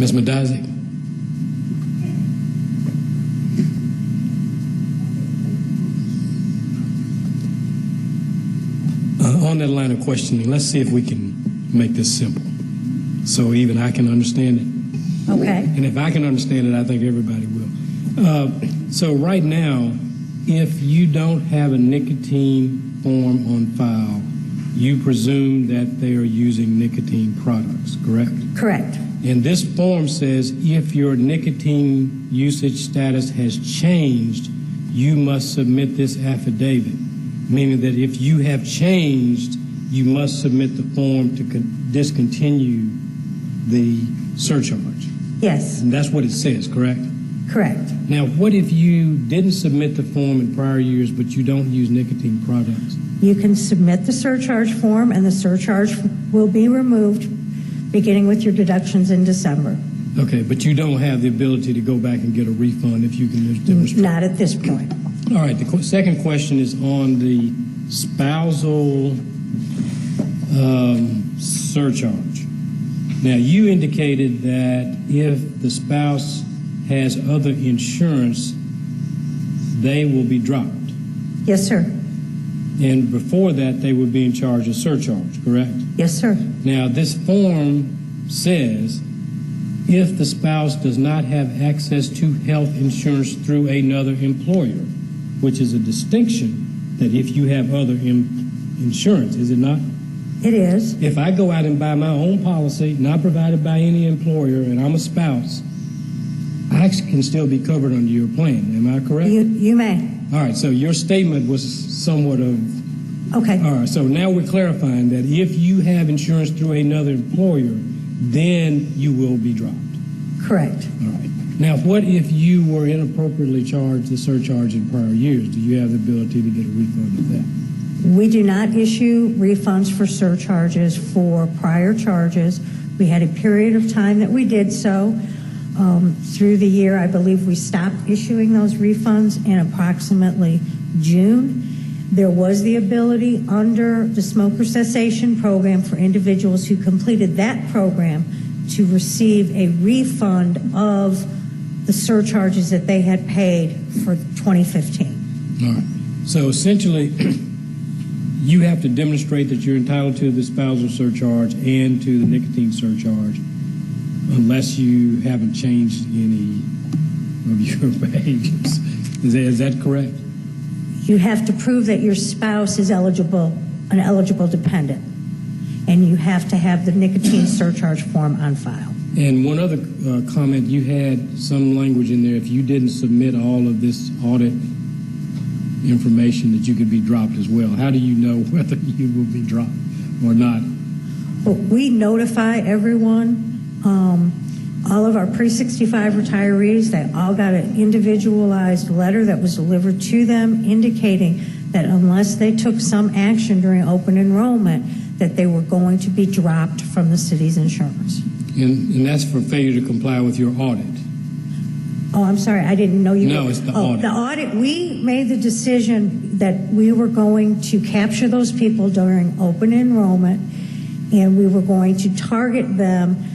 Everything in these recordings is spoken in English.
Ms. Madazi? On that line of questioning, let's see if we can make this simple so even I can understand it. Okay. And if I can understand it, I think everybody will. So right now, if you don't have a nicotine form on file, you presume that they are using nicotine products, correct? Correct. And this form says if your nicotine usage status has changed, you must submit this affidavit, meaning that if you have changed, you must submit the form to discontinue the surcharge. Yes. And that's what it says, correct? Correct. Now, what if you didn't submit the form in prior years, but you don't use nicotine products? You can submit the surcharge form, and the surcharge will be removed beginning with your deductions in December. Okay, but you don't have the ability to go back and get a refund if you can demonstrate? Not at this point. All right, the second question is on the spousal surcharge. Now, you indicated that if the spouse has other insurance, they will be dropped. Yes, sir. And before that, they would be in charge of surcharge, correct? Yes, sir. Now, this form says if the spouse does not have access to health insurance through another employer, which is a distinction that if you have other insurance, is it not? It is. If I go out and buy my own policy, not provided by any employer, and I'm a spouse, I can still be covered under your plan. Am I correct? You may. All right, so your statement was somewhat of... Okay. All right, so now we're clarifying that if you have insurance through another employer, then you will be dropped. Correct. All right. Now, what if you were inappropriately charged the surcharge in prior years? Do you have the ability to get a refund of that? We do not issue refunds for surcharges for prior charges. We had a period of time that we did so. Through the year, I believe we stopped issuing those refunds in approximately June. There was the ability under the smoker cessation program for individuals who completed that program to receive a refund of the surcharges that they had paid for 2015. All right. So essentially, you have to demonstrate that you're entitled to the spousal surcharge and to the nicotine surcharge unless you haven't changed any of your behaviors. Is that correct? You have to prove that your spouse is eligible, an eligible dependent, and you have to have the nicotine surcharge form on file. And one other comment, you had some language in there, if you didn't submit all of this audit information, that you could be dropped as well. How do you know whether you will be dropped or not? Well, we notify everyone. All of our pre-65 retirees, they all got an individualized letter that was delivered to them indicating that unless they took some action during open enrollment, that they were going to be dropped from the city's insurance. And that's for failure to comply with your audit. Oh, I'm sorry, I didn't know you No, were. it's the audit. The audit, we made the decision that we were going to capture those people during open enrollment, and we were going to target them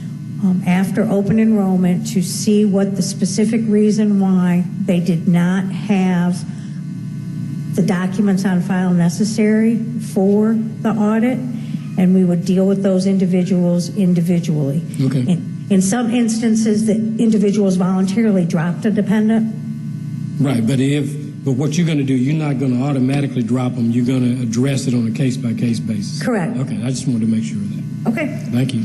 after open enrollment to see what the specific reason why they did not have the documents on file necessary for the audit, and we would deal with those individuals individually. Okay. In some instances, the individuals voluntarily dropped a dependent. Right, but what you're going to do, you're not going to automatically drop them. You're going to address it on a case-by-case basis. Correct. Okay, I just wanted to make sure of that. Okay. Thank you.